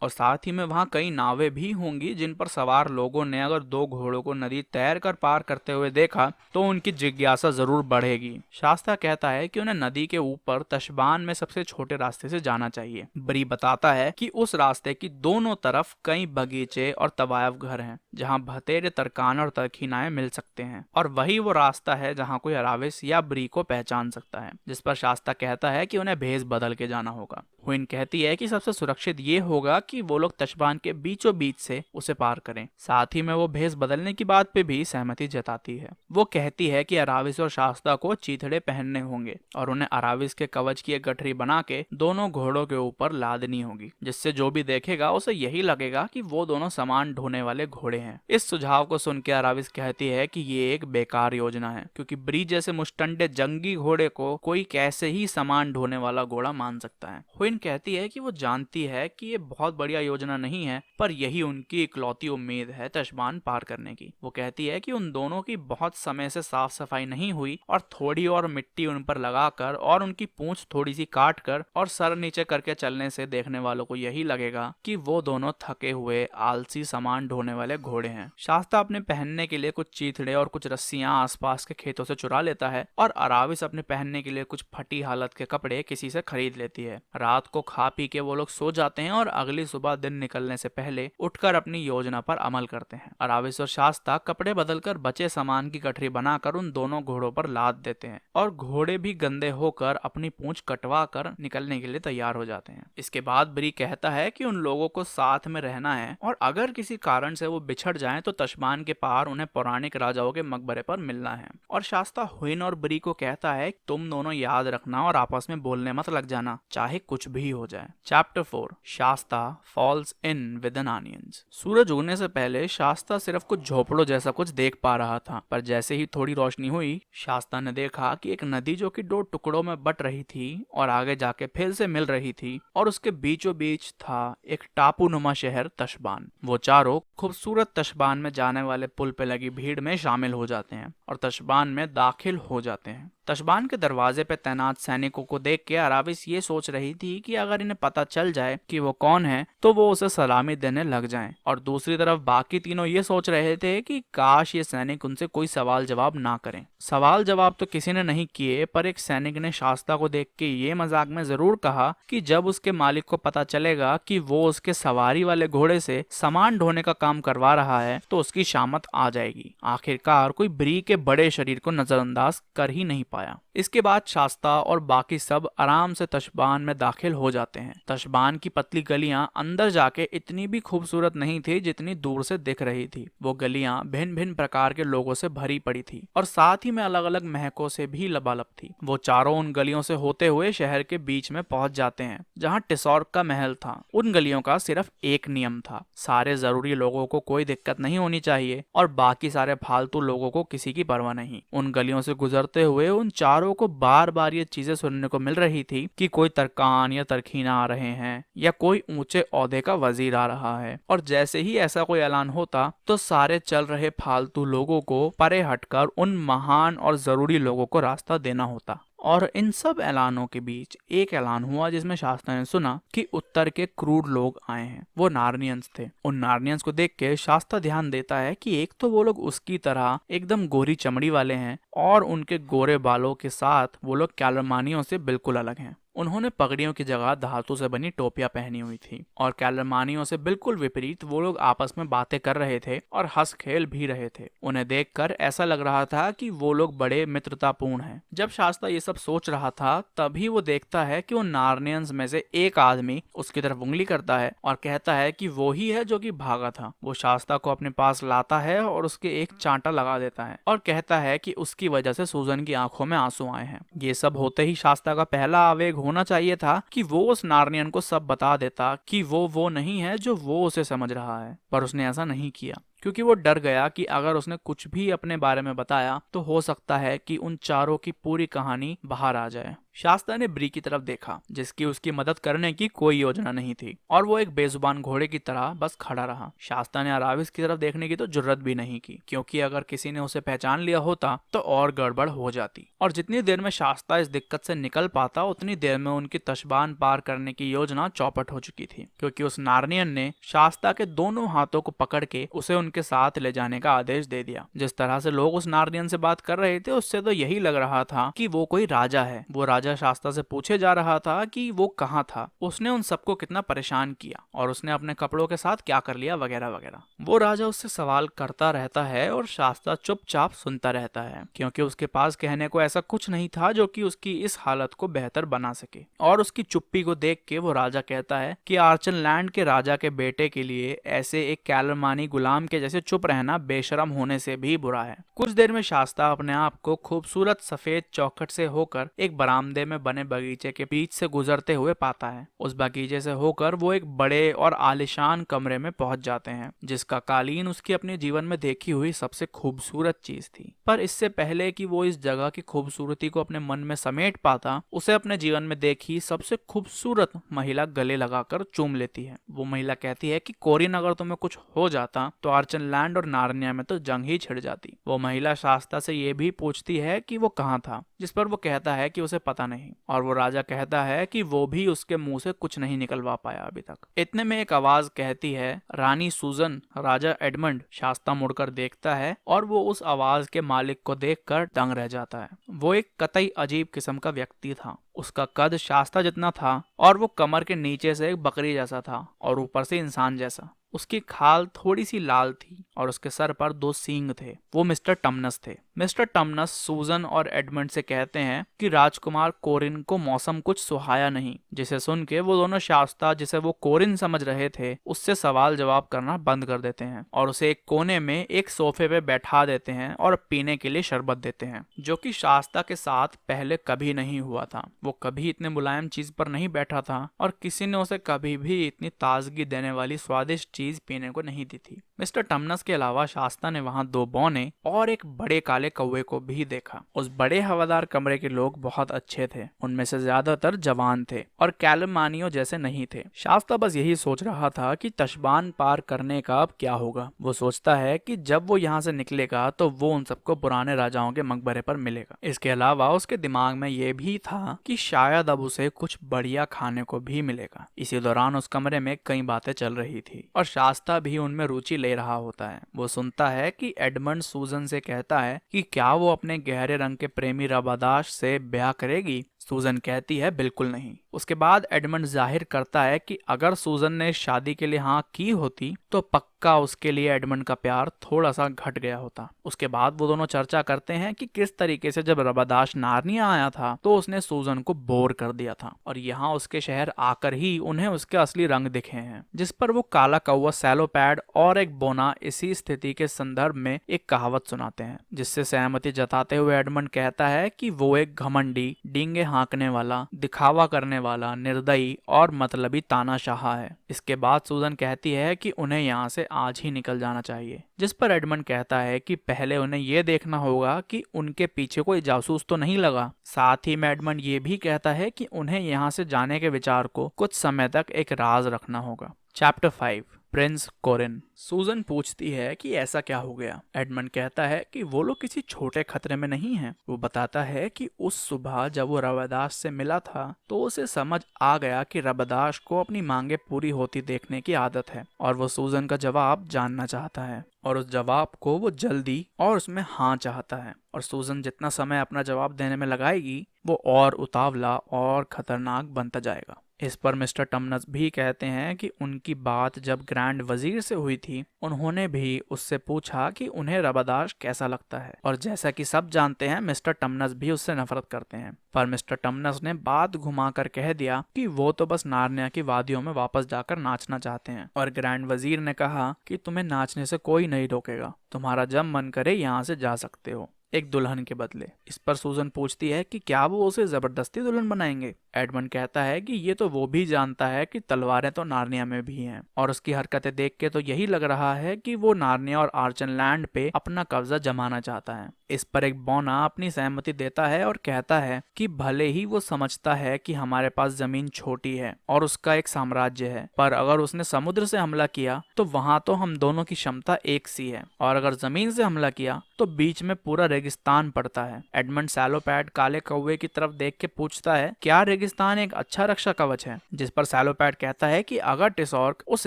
और साथ ही में वहाँ कई नावें भी होंगी जिन पर सवार लोगों ने अगर 2 घोड़ों को नदी तैर कर पार करते हुए देखा तो उनकी जिज्ञासा जरूर बढ़ेगी। शास्ता कहता है कि उन्हें नदी के ऊपर तशबान में सबसे छोटे रास्ते से जाना चाहिए। ब्री बताता है कि उस रास्ते की दोनों तरफ कई बगीचे और तवायफ घर हैं जहां भतेरे तरकान और तरखीनाएं मिल सकते हैं, और वही वो रास्ता है जहां कोई अराविस या ब्री को पहचान सकता है। जिस पर शास्ता कहता है कि उन्हें भेष बदल के जाना होगा। हुइन कहती है कि सबसे सुरक्षित ये होगा कि वो लोग तशबान के बीचों बीच से उसे पार करें। साथ ही में वो भेष बदलने की बात पे भी सहमति जताती है। वो कहती है कि अराविस और शास्ता को चीथड़े पहनने होंगे और उन्हें अराविस के कवच की एक गठरी बना के दोनों घोड़ों के ऊपर लादनी होगी, जिससे जो भी देखेगा उसे यही लगेगा कि वो दोनों सामान ढोने वाले घोड़े हैं। इस सुझाव को सुन के अराविस कहती है कि ये एक बेकार योजना है क्योंकि ब्री जैसे मुस्टंडे जंगी घोड़े को कोई कैसे ही सामान ढोने वाला घोड़ा मान सकता है। हुइन कहती है कि वो जानती है कि ये बहुत बढ़िया योजना नहीं है, पर यही उनकी इकलौती उम्मीद है तशबान पार करने की। वो कहती है कि उन दोनों की बहुत समय से साफ सफाई नहीं हुई और थोड़ी और मिट्टी उन पर लगाकर और उनकी पूंछ थोड़ी सी काट कर और सर नीचे करके चलने से देखने वालों को यही लगेगा कि वो दोनों थके हुए आलसी सामान ढोने वाले घोड़े हैं। शास्ता अपने पहनने के लिए कुछ चीथड़े और कुछ रस्सियां आसपास के खेतों से चुरा लेता है और अराविस अपने पहनने के लिए कुछ फटी हालत के कपड़े किसी से खरीद लेती है। रात को खा पी के वो लोग सो जाते हैं और अगली सुबह दिन निकलने से पहले उठकर अपनी योजना पर अमल करते हैं। अराविस और शास्ता कपड़े बदलकर बचे सामान की गठरी बनाकर उन दोनों घोड़ों पर लाद देते हैं और घोड़े भी गंदे होकर अपनी पूंछ कटवा कर निकलने के लिए तैयार हो जाते हैं। इसके बाद ब्री कहता है कि उन लोगों को साथ में रहना है और अगर किसी कारण से वो बिछड़ जाएं तो तशबान के पार उन्हें पौराणिक राजाओं के मकबरे पर मिलना है। और शास्ता हुइन और ब्री को कहता है तुम दोनों याद रखना और आपस में बोलने मत लग जाना, चाहे कुछ भी हो जाए। Chapter 4 Shasta falls in with Narnians. सूरज उगने से पहले शास्ता सिर्फ कुछ झोपड़ों जैसा कुछ देख पा रहा था, पर जैसे ही थोड़ी रोशनी हुई शास्ता ने देखा कि एक नदी जो कि 2 टुकड़ों में बट रही थी और आगे जाके फिर से मिल रही थी और उसके बीचों बीच था एक टापू नुमा शहर तशबान। वो चारों खूबसूरत तशबान में जाने वाले पुल पे लगी भीड़ में शामिल हो जाते हैं और तशबान में दाखिल हो जाते हैं। तशबान के दरवाजे पे तैनात सैनिकों को देख के अराविस ये सोच रही थी कि अगर इन्हें पता चल जाए कि वो कौन है तो वो उसे सलामी देने लग जाएं, और दूसरी तरफ बाकी तीनों ये सोच रहे थे कि काश ये सैनिक उनसे कोई सवाल जवाब ना करें। सवाल जवाब तो किसी ने नहीं किए, पर एक सैनिक ने शास्ता को देख के ये मजाक में जरूर कहा कि जब उसके मालिक को पता चलेगा कि वो उसके सवारी वाले घोड़े से सामान ढोने का काम करवा रहा है तो उसकी शामत आ जाएगी। आखिरकार कोई ब्री के बड़े शरीर को नजरअंदाज कर ही नहीं पाया। इसके बाद शास्ता और बाकी सब आराम से तशबान में दाखिल हो जाते हैं। तशबान की पतली गलियां अंदर जाके इतनी भी खूबसूरत नहीं थी जितनी दूर से दिख रही थी। वो गलियां भिन्न भिन्न प्रकार के लोगों से भरी पड़ी थी और साथ ही में अलग अलग महकों से भी लबालब थी। वो चारों उन गलियों से होते हुए शहर के बीच में पहुंच जाते हैं जहाँ टिसॉर्क का महल था। उन गलियों का सिर्फ एक नियम था, सारे जरूरी लोगों को कोई दिक्कत नहीं होनी चाहिए और बाकी सारे फालतू लोगों को किसी की परवाह नहीं। उन गलियों से गुजरते हुए उन चारों को बार बार ये चीजें सुनने को मिल रही थी कि कोई तरकान या तरखीना आ रहे हैं या कोई ऊंचे ओहदे का वजीर आ रहा है, और जैसे ही ऐसा कोई ऐलान होता तो सारे चल रहे फालतू लोगों को परे हटकर उन महान और जरूरी लोगों को रास्ता देना होता। और इन सब ऐलानों के बीच एक ऐलान हुआ जिसमें शास्ता ने सुना कि उत्तर के क्रूर लोग आए हैं। वो नार्नियंस थे। उन नार्नियंस को देख के शास्ता ध्यान देता है कि एक तो वो लोग उसकी तरह एकदम गोरी चमड़ी वाले हैं और उनके गोरे बालों के साथ वो लोग कैलरमानियों से बिल्कुल अलग हैं। उन्होंने पगड़ियों की जगह धातु से बनी टोपियां पहनी हुई थी और कैलरमानियों से बिल्कुल विपरीत वो लोग आपस में बातें कर रहे थे और हंस खेल भी रहे थे। उन्हें देखकर ऐसा लग रहा था कि वो लोग बड़े मित्रतापूर्ण हैं। जब शास्ता ये सब सोच रहा था तभी वो देखता है कि उन नार्नियंस में से एक आदमी उसकी तरफ उंगली करता है और कहता है कि वो ही है जो कि भागा था। वो शास्ता को अपने पास लाता है और उसके एक चांटा लगा देता है और कहता है कि उसकी वजह से सूजन की आंखों में आंसू आए हैं। ये सब होते ही शास्ता का पहला आवेग होना चाहिए था कि वो उस नार्नियन को सब बता देता कि वो नहीं है जो वो उसे समझ रहा है, पर उसने ऐसा नहीं किया क्योंकि वो डर गया कि अगर उसने कुछ भी अपने बारे में बताया तो हो सकता है कि उन चारों की पूरी कहानी बाहर आ जाए। शास्ता ने ब्री की तरफ देखा जिसकी उसकी मदद करने की कोई योजना नहीं थी और वो एक बेजुबान घोड़े की तरह बस खड़ा रहा। शास्ता ने अराविस की तरफ देखने की तो जुर्रत भी नहीं की क्योंकि अगर किसी ने उसे पहचान लिया होता तो और गड़बड़ हो जाती और जितनी देर में शास्ता इस दिक्कत से निकल पाता उतनी देर में उनकी तशबान पार करने की योजना चौपट हो चुकी थी क्योंकि उस नार्नियन ने शास्ता के दोनों हाथों को पकड़ के उसे उनके साथ ले जाने का आदेश दे दिया। जिस तरह से लोग उस नार्नियन से बात कर रहे थे उससे तो यही लग रहा था कि वो कोई राजा है। वो राजा शास्ता से पूछे जा रहा था कि वो कहाँ था, उसने उन सबको कितना परेशान किया और उसने अपने कपड़ों के साथ क्या कर लिया वगैरह वगैरह। वो राजा उससे सवाल करता रहता है और शास्ता चुपचाप सुनता रहता है क्योंकि उसके पास कहने को ऐसा कुछ नहीं था जो कि उसकी इस हालत को बेहतर बना सके। और उसकी चुप्पी को देख के वो राजा कहता है कि आर्चन लैंड के राजा के बेटे के लिए ऐसे एक कैलरमानी गुलाम के जैसे चुप रहना बेशरम होने से भी बुरा है। कुछ देर में शास्ता अपने आप को खूबसूरत सफेद चौखट से होकर एक बरामदे में बने बगीचे के बीच से गुजरते हुए पाता है। उस बगीचे से होकर वो एक बड़े और आलीशान कमरे में पहुंच जाते हैं जिसका कालीन उसकी अपने जीवन में देखी हुई सबसे खूबसूरत चीज थी। पर इससे पहले कि वो इस जगह की खूबसूरती को अपने मन में समेट पाता उसे अपने जीवन में देखी सबसे खूबसूरत महिला गले लगाकर चूम लेती है। वो महिला कहती है कि कोरिन अगर तुम्हें कुछ हो जाता तो आर्चन लैंड और नार्निया में तो जंग ही छिड़ जाती। वो महिला शास्ता से ये भी पूछती है कि वो कहाँ था, जिस पर वो कहता है कि उसे पता नहीं और वो राजा कहता है कि वो भी उसके मुंह से कुछ नहीं निकलवा पाया अभी तक। इतने में एक आवाज कहती है रानी सूजन, राजा एडमंड। शास्ता मुड़कर देखता है और वो उस आवाज के मालिक को देखकर दंग रह जाता है। वो एक कतई अजीब किस्म का व्यक्ति था। उसका कद शास्ता जितना था और वो कमर के नीचे से एक बकरी जैसा था और ऊपर से इंसान जैसा। उसकी खाल थोड़ी सी लाल थी और उसके सर पर 2 सींग थे। वो मिस्टर टमनस थे। मिस्टर टमनस सूजन और एडमंड से कहते हैं कि राजकुमार कोरिन को मौसम कुछ सुहाया नहीं, जिसे सुन के वो दोनों शास्ता जिसे वो कोरिन समझ रहे थे उससे सवाल जवाब करना बंद कर देते हैं और उसे एक कोने में एक सोफे पे बैठा देते हैं और पीने के लिए शरबत देते हैं, जो कि शास्ता के साथ पहले कभी नहीं हुआ था। वो कभी इतने मुलायम चीज पर नहीं बैठा था और किसी ने उसे कभी भी इतनी ताजगी देने वाली स्वादिष्ट चीज पीने को नहीं दी थी। मिस्टर टमनस के अलावा शास्ता ने वहाँ 2 बौने और एक बड़े काले कौवे को भी देखा। उस बड़े हवादार कमरे के लोग बहुत अच्छे थे। उनमें से ज्यादातर जवान थे और कैलरमानियों जैसे नहीं थे। शास्ता बस यही सोच रहा था कि तशबान पार करने का अब क्या होगा। वो सोचता है कि जब वो यहाँ से निकलेगा तो वो उन सबको पुराने राजाओं के मकबरे पर मिलेगा। इसके अलावा उसके दिमाग में ये भी था कि शायद अब उसे कुछ बढ़िया खाने को भी मिलेगा। इसी दौरान उस कमरे में कई बातें चल रही थी और शास्ता भी उनमें रुचि ले रहा होता है। वो सुनता है कि एडमंड सूजन से कहता है कि क्या वो अपने गहरे रंग के प्रेमी रबादाश से ब्याह करेगी। सूजन कहती है बिल्कुल नहीं। उसके बाद एडमंड जाहिर करता है कि अगर सूजन ने शादी के लिए हाँ की होती तो पक्का उसके लिए एडमंड का प्यार थोड़ा सा घट गया होता। उसके बाद वो दोनों चर्चा करते हैं कि किस तरीके से जब रबादाश नार्निया आया था तो उसने सूजन को बोर कर दिया था और यहाँ उसके शहर आकर ही उन्हें उसके असली रंग दिखे हैं, जिस पर वो काला कौवा सैलोपैड और एक बोना इसी स्थिति के संदर्भ में एक कहावत सुनाते हैं, जिससे सहमति जताते हुए एडमंड कहता है कि वो एक घमंडी, डींगे हाँकने वाला, दिखावा करने वाला, निर्दयी और मतलबी तानाशाह है। इसके बाद सूजन कहती है कि उन्हें यहाँ से आज ही निकल जाना चाहिए, जिस पर एडमंड कहता है कि पहले उन्हें ये देखना होगा कि उनके पीछे कोई जासूस तो नहीं लगा। साथ ही में एडमंड ये भी कहता है कि उन्हें यहाँ से जाने के विचार को कुछ समय तक एक राज रखना होगा। Chapter 5 prince Corin. सूजन पूछती है कि ऐसा क्या हो गया। एडमंड कहता है कि वो लोग किसी छोटे खतरे में नहीं हैं। वो बताता है कि उस सुबह जब वो रबादाश से मिला था तो उसे समझ आ गया कि रबादाश को अपनी मांगे पूरी होती देखने की आदत है और वो सूजन का जवाब जानना चाहता है और उस जवाब को वो जल्दी और उसमें हाँ चाहता है। और सूजन जितना समय अपना जवाब देने में लगाएगी वो और उतावला और खतरनाक बनता जाएगा। इस पर मिस्टर टमनस भी कहते हैं कि उनकी बात जब ग्रैंड वजीर से हुई थी उन्होंने भी उससे पूछा कि उन्हें रबादाश कैसा लगता है और जैसा कि सब जानते हैं मिस्टर टमनस भी उससे नफरत करते हैं। पर मिस्टर टमनस ने बात घुमाकर कह दिया कि वो तो बस नार्निया की वादियों में वापस जाकर नाचना चाहते हैं और ग्रैंड वजीर ने कहा कि तुम्हें नाचने से कोई नहीं रोकेगा, तुम्हारा जब मन करे यहाँ से जा सकते हो एक दुल्हन के बदले। इस पर सूजन पूछती है कि क्या वो उसे जबरदस्ती दुल्हन बनाएंगे। एडमंड कहता है कि ये तो वो भी जानता है कि तलवारें तो नार्निया में भी हैं और उसकी हरकतें देख के तो यही लग रहा है कि वो नार्निया और आर्चनलैंड पे अपना कब्जा जमाना चाहता है। इस पर एक बौना अपनी सहमति देता है और कहता है कि भले ही वो समझता है कि हमारे पास जमीन छोटी है और उसका एक साम्राज्य है, पर अगर उसने समुद्र से हमला किया तो वहां तो हम दोनों की क्षमता एक सी है और अगर जमीन से हमला किया तो बीच में पूरा रेगिस्तान पड़ता है। एडमंड सैलोपैड काले कौवे की तरफ देख के पूछता है क्या रेगिस्तान एक अच्छा रक्षा कवच है, जिस पर सैलोपैड कहता है कि अगर टिसॉर्क उस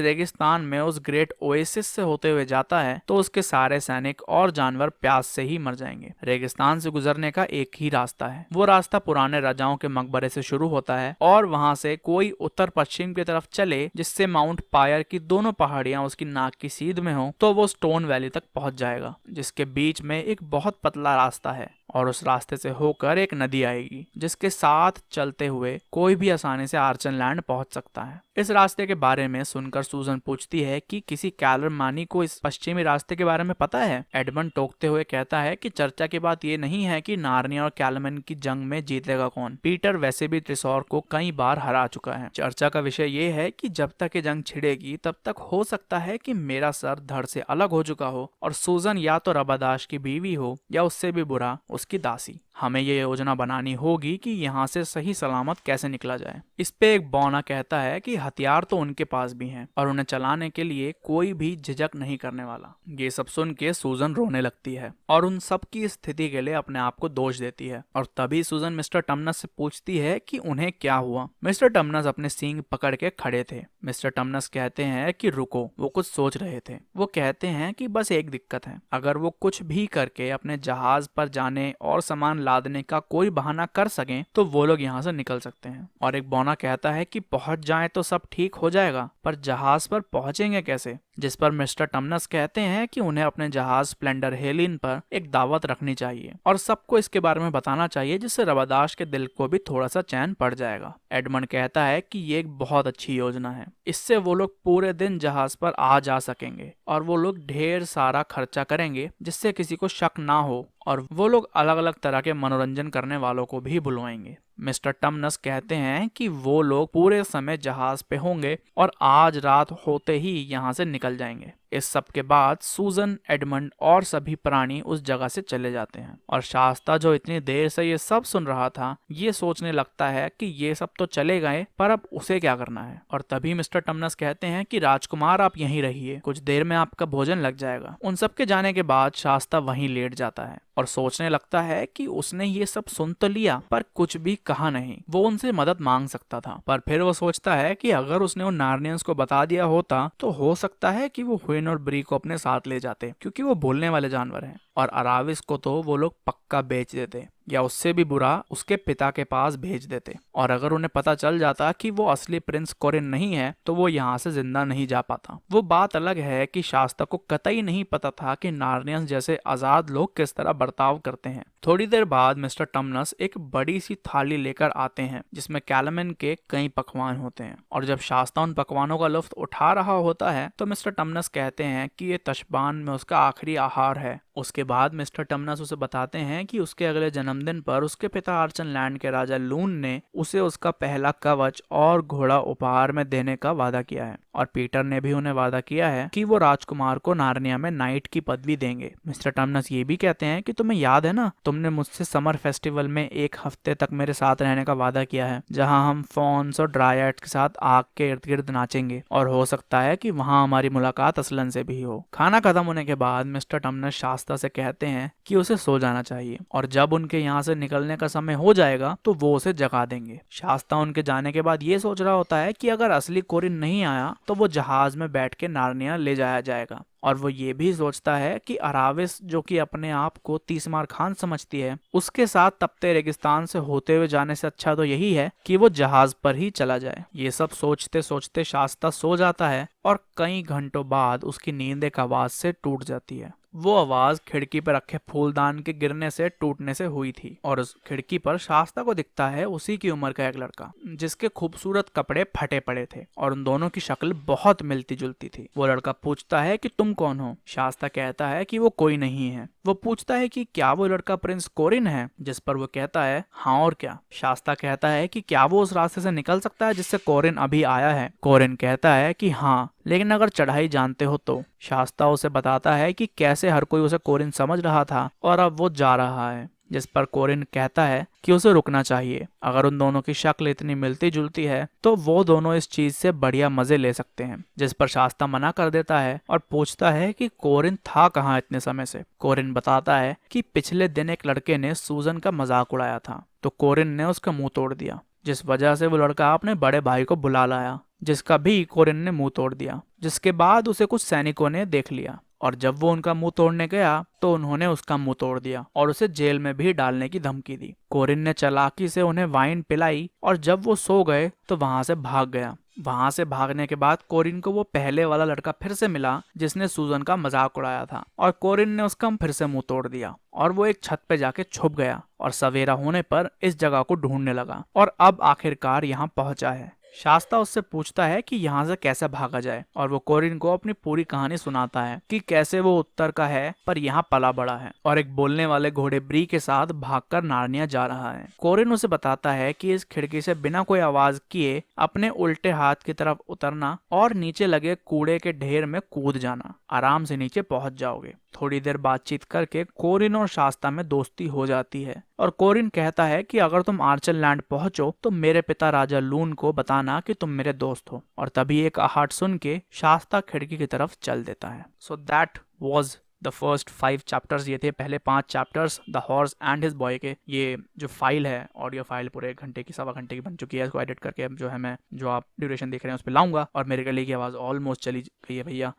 रेगिस्तान में उस ग्रेट ओएसिस से होते हुए जाता है तो उसके सारे सैनिक और जानवर प्यास से ही मर जाएंगे। रेगिस्तान से गुजरने का एक ही रास्ता है, वो रास्ता पुराने राजाओं के मकबरे से शुरू होता है और वहां से कोई उत्तर पश्चिम की तरफ चले जिससे माउंट पायर की दोनों पहाड़ियां उसकी नाक की सीध में हो तो वो स्टोन वैली तक पहुंच जाएगा, जिसके बीच में एक बहुत पतला रास्ता है और उस रास्ते से होकर एक नदी आएगी जिसके साथ चलते हुए कोई भी आसानी से आर्चनलैंड पहुंच सकता है। इस रास्ते के बारे में सुनकर सूजन पूछती है कि किसी कैलरमानी को इस पश्चिमी रास्ते के बारे में पता है। एडमंड टोकते हुए कहता है कि चर्चा की बात ये नहीं है कि नार्निया और कैलमैन की जंग में जीतेगा कौन। पीटर वैसे भी ट्रिसॉर को कई बार हरा चुका है। चर्चा का विषय ये है कि जब तक ये जंग छिड़ेगी तब तक हो सकता है कि मेरा सर धड़ से अलग हो चुका हो और सूजन या तो रबादाश की बीवी हो या उससे भी बुरा उसकी दासी। हमें ये योजना बनानी होगी कि यहाँ से सही सलामत कैसे निकला जाए। इस पे एक बौना कहता है कि हथियार तो उनके पास भी हैं और उन्हें चलाने के लिए कोई भी झिझक नहीं करने वाला। ये सब सुन के सूजन रोने लगती है और उन सब की स्थिति के लिए अपने आप को दोष देती है और तभी सूजन मिस्टर टमनस से पूछती है कि उन्हें क्या हुआ। मिस्टर टमनस अपने सींग पकड़ के खड़े थे। मिस्टर टमनस कहते हैं कि रुको, वो कुछ सोच रहे थे। वो कहते हैं कि बस एक दिक्कत है, अगर वो कुछ भी करके अपने जहाज पर जाने और सामान लादने का कोई बहाना कर सकें तो वो लोग यहाँ से निकल सकते हैं। और एक बौना कहता है कि पहुंच जाएं तो सब ठीक हो जाएगा, पर जहाज पर पहुंचेंगे कैसे। जिस पर मिस्टर टमनस कहते हैं कि उन्हें अपने जहाज स्प्लेंडर हेलिन पर एक दावत रखनी चाहिए और सबको इसके बारे में बताना चाहिए, जिससे रबादाश के दिल को भी थोड़ा सा चैन पड़ जाएगा। एडमंड कहता है कि ये एक बहुत अच्छी योजना है, इससे वो लोग पूरे दिन जहाज पर आ जा सकेंगे और वो लोग ढेर सारा खर्चा करेंगे जिससे किसी को शक ना हो और वो लोग अलग अलग तरह के मनोरंजन करने वालों को भी बुलवाएंगे। मिस्टर टमनस कहते हैं कि वो लोग पूरे समय जहाज पे होंगे और आज रात होते ही यहाँ से निकल जाएंगे। इस सब के बाद सूजन, एडमंड और सभी प्राणी उस जगह से चले जाते हैं और शास्ता, जो इतनी देर से ये सब सुन रहा था, ये सोचने लगता है कि ये सब तो चले गए पर अब उसे क्या करना है। और तभी मिस्टर टमनस कहते हैं कि राजकुमार आप यहीं रहिए, कुछ देर में आपका भोजन लग जाएगा। उन सब के जाने के बाद शास्ता वहीं लेट जाता है और सोचने लगता है कि उसने ये सब सुन तो लिया पर कुछ भी कहा नहीं। वो उनसे मदद मांग सकता था, पर फिर वो सोचता है कि अगर उसने उन नार्नियंस को बता दिया होता तो हो सकता है कि वो ह्विन और ब्री को अपने साथ ले जाते, क्योंकि वो बोलने वाले जानवर हैं, और अराविस को तो वो लोग पक्का बेच देते या उससे भी बुरा उसके पिता के पास भेज देते। और अगर उन्हें पता चल जाता कि वो असली प्रिंस कोरिन नहीं है तो वो यहाँ से जिंदा नहीं जा पाता। वो बात अलग है कि शास्ता को कतई नहीं पता था कि नार्नियंस जैसे आजाद लोग किस तरह बर्ताव करते हैं। थोड़ी देर बाद मिस्टर टमनस एक बड़ी सी थाली लेकर आते हैं जिसमें कैलमैन के कई पकवान होते हैं, और जब शास्ता उन पकवानों का लुत्फ उठा रहा होता है तो मिस्टर टमनस कहते हैं कि ये तशबान में उसका आखिरी आहार है। उसके बाद मिस्टर टमनस उसे बताते हैं कि उसके अगले जन्मदिन पर उसके पिता अर्चन लैंड के राजा लून ने उसे उसका पहला कवच और घोड़ा उपहार में देने का वादा किया है, और पीटर ने भी उन्हें वादा किया है कि वो राजकुमार को नार्निया में नाइट की पदवी देंगे। मिस्टर टमनस ये भी कहते हैं कि तुम्हें याद है ना, तुमने मुझसे समर फेस्टिवल में एक हफ्ते तक मेरे साथ रहने का वादा किया है, जहां हम फॉन्स और ड्रायड के साथ आग के इर्द गिर्द नाचेंगे, और हो सकता है कि वहां हमारी मुलाकात असलन से भी हो। खाना खत्म होने के बाद मिस्टर टमनस शास्ता से कहते हैं कि उसे सो जाना चाहिए, और जब उनके यहाँ से निकलने का समय हो जाएगा तो वो उसे जगा देंगे। शास्ता उनके जाने के बाद ये सोच रहा होता है कि अगर असली कोरिन नहीं आया तो वो जहाज में बैठ के नार्निया ले जाया जाएगा, और वो ये भी सोचता है कि अराविस, जो कि अपने आप को तीसमार खान समझती है, उसके साथ तपते रेगिस्तान से होते हुए जाने से अच्छा तो यही है कि वो जहाज पर ही चला जाए। ये सब सोचते सोचते शास्ता सो जाता है, और कई घंटों बाद उसकी नींद एक आवाज से टूट जाती है। वो आवाज खिड़की पर रखे फूलदान के गिरने से टूटने से हुई थी, और उस खिड़की पर शास्ता को दिखता है उसी की उम्र का एक लड़का, जिसके खूबसूरत कपड़े फटे पड़े थे और उन दोनों की शक्ल बहुत मिलती जुलती थी। वो लड़का पूछता है कि तुम कौन हो? शास्ता कहता है कि वो कोई नहीं है। वो पूछता है कि क्या वो लड़का प्रिंस कोरिन है? जिस पर वो कहता है हाँ और क्या। शास्ता कहता है कि क्या वो उस रास्ते से निकल सकता है जिससे कोरिन अभी आया है? कोरिन कहता है कि हाँ, लेकिन अगर चढ़ाई जानते हो तो। शास्ता उसे बताता है कि कैसे हर कोई उसे कोरिन समझ रहा था और अब वो जा रहा है, जिस पर कोरिन कहता है कि उसे रुकना चाहिए। अगर उन दोनों की शक्ल इतनी मिलती जुलती है तो वो दोनों इस चीज से बढ़िया मजे ले सकते हैं, जिस पर शास्ता मना कर देता है और पूछता है कि कोरिन था कहाँ इतने समय से। कोरिन बताता है कि पिछले दिन एक लड़के ने सूजन का मजाक उड़ाया था, तो कोरिन ने उसका मुंह तोड़ दिया, जिस वजह से वो लड़का अपने बड़े भाई को बुला लाया, जिसका भी कोरिन ने मुंह तोड़ दिया। जिसके बाद उसे कुछ सैनिकों ने देख लिया, और जब वो उनका मुंह तोड़ने गया तो उन्होंने उसका मुंह तोड़ दिया और उसे जेल में भी डालने की धमकी दी। कोरिन ने चालाकी से उन्हें वाइन पिलाई, और जब वो सो गए तो वहां से भाग गया। वहां से भागने के बाद कोरिन को वो पहले वाला लड़का फिर से मिला जिसने सूजन का मजाक उड़ाया था, और कोरिन ने उसका फिर से मुंह तोड़ दिया, और वो एक छत पे जाके छुप गया, और सवेरा होने पर इस जगह को ढूंढने लगा, और अब आखिरकार यहाँ पहुंचा है। शास्ता उससे पूछता है कि यहाँ से कैसे भागा जाए, और वो कोरिन को अपनी पूरी कहानी सुनाता है कि कैसे वो उत्तर का है पर यहाँ पला बड़ा है, और एक बोलने वाले घोड़े ब्री के साथ भागकर नार्निया जा रहा है। कोरिन उसे बताता है कि इस खिड़की से बिना कोई आवाज किए अपने उल्टे हाथ की तरफ उतरना और नीचे लगे कूड़े के ढेर में कूद जाना, आराम से नीचे पहुंच जाओगे। थोड़ी देर बातचीत करके कोरिन और शास्ता में दोस्ती हो जाती है, और कोरिन कहता है कि अगर तुम आर्चन लैंड पहुंचो तो मेरे पिता राजा लून को बताना कि तुम मेरे दोस्त हो। और तभी एक आहट सुन के शास्ता खिड़की की तरफ चल देता है। So that was the first 5 chapters. ये थे पहले 5 chapters the horse and his boy के। ये जो फाइल है, ऑडियो फाइल पूरे 1 घंटे की, 1.25 घंटे की बन चुकी है। इसको एडिट करके जो है मैं, जो आप ड्यूरेशन देख रहे हैं उस पर लाऊंगा, और मेरे गले की आवाज ऑलमोस्ट चली गई है भैया।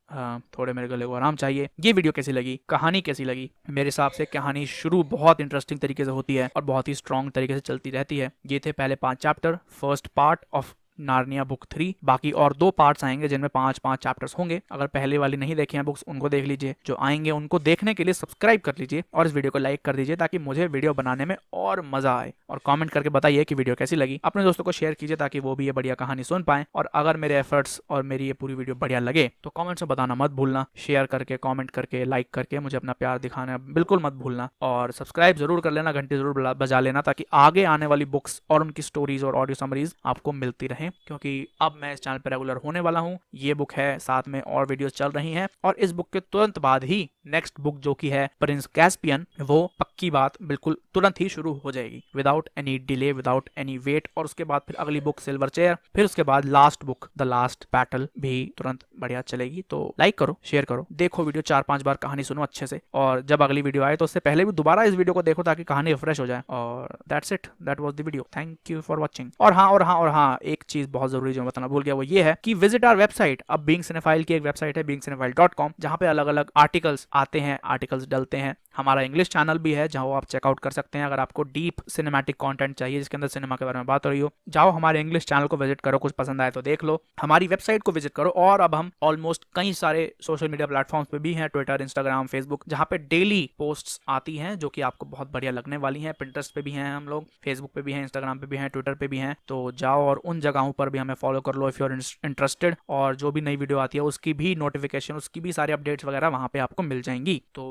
थोड़े मेरे गले को आराम चाहिए। ये वीडियो कैसी लगी, कहानी कैसी लगी? मेरे हिसाब से कहानी शुरू बहुत इंटरेस्टिंग तरीके से होती है और बहुत ही स्ट्रॉन्ग तरीके से चलती रहती है। ये थे पहले 5 chapter, first part of Narnia book 3। बाकी और 2 पार्ट्स आएंगे जिनमें 5-5 चैप्टर्स होंगे। अगर पहले वाली नहीं देखे हैं बुक्स, उनको देख लीजिए। जो आएंगे उनको देखने के लिए सब्सक्राइब कर लीजिए और इस वीडियो को लाइक कर दीजिए ताकि मुझे वीडियो बनाने में और मजा आए। और कमेंट करके बताइए कि वीडियो कैसी लगी। अपने दोस्तों को शेयर कीजिए ताकि वो भी ये बढ़िया कहानी सुन पाए। और अगर मेरे एफर्ट्स और मेरी ये पूरी वीडियो बढ़िया लगे तो कमेंट्स में बताना मत भूलना। शेयर करके, कमेंट करके, लाइक करके मुझे अपना प्यार दिखाना बिल्कुल मत भूलना। और सब्सक्राइब जरूर कर लेना, घंटी जरूर बजा लेना ताकि आगे आने वाली बुक्स और उनकी स्टोरीज और ऑडियो समरीज आपको मिलती रहे। क्योंकि अब मैं इस चैनल पर रेगुलर होने वाला हूँ। ये बुक है, साथ में और वीडियोस चल रही हैं, और इस बुक के तुरंत बाद ही नेक्स्ट बुक जो की है प्रिंस कैस्पियन, वो पक्की बात बिल्कुल तुरंत ही शुरू हो जाएगी, without any delay, without any wait. और उसके बाद फिर अगली बुक सिल्वर चेयर, फिर उसके बाद last book the last battle भी तुरंत बढ़िया चलेगी। तो लाइक करो, शेयर करो, देखो वीडियो 4-5 बार, कहानी सुनो अच्छे से, और जब अगली वीडियो आए तो उससे पहले भी दोबारा इस वीडियो को देखो ताकि कहानी रिफ्रेश हो जाए। और that's it, that was the video. Thank you for watching. और हाँ, एक चीज बहुत जरूरी जो बताना भूल गया वो ये है कि विजिट आवर वेबसाइट। अब बीइंग सिनेफाइल की एक वेबसाइट है beingcinephile.com, जहां पे अलग अलग आर्टिकल्स आते हैं, आर्टिकल्स डलते हैं। हमारा इंग्लिश चैनल भी है जहां आप चेकआउट कर सकते हैं। अगर आपको डीप सिनेमैटिक कंटेंट चाहिए जिसके अंदर सिनेमा के बारे में बात हो रही हो, जाओ हमारे इंग्लिश चैनल को विजिट करो, कुछ पसंद आए तो देख लो। हमारी वेबसाइट को विजिट करो। और अब हम ऑलमोस्ट कई सारे सोशल मीडिया प्लेटफॉर्म्स पे भी हैं, ट्विटर, इंस्टाग्राम, फेसबुक, जहां पे डेली पोस्ट्स आती हैं जो कि आपको बहुत बढ़िया लगने वाली हैं। पिंटरेस्ट पे भी हैं हम लोग, फेसबुक पे भी हैं, इंस्टाग्राम पे भी हैं, ट्विटर पे भी हैं। तो जाओ और उन जगहों पर भी हमें फॉलो कर लो इफ यू आर इंटरेस्टेड। और जो भी नई वीडियो आती है उसकी भी नोटिफिकेशन, उसकी भी सारे अपडेट्स वगैरह वहां पे आपको मिल मिल जाएंगी। तो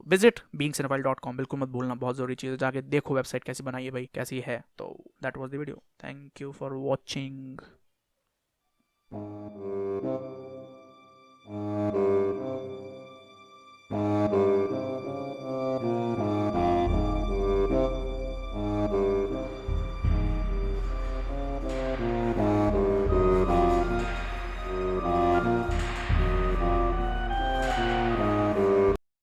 विजिट beingcinephile.com बिल्कुल मत भूलना, बहुत ज़रूरी चीज़ है, जाके देखो वेबसाइट कैसी बनाई है भाई, कैसी है। तो that was the video, thank you for watching.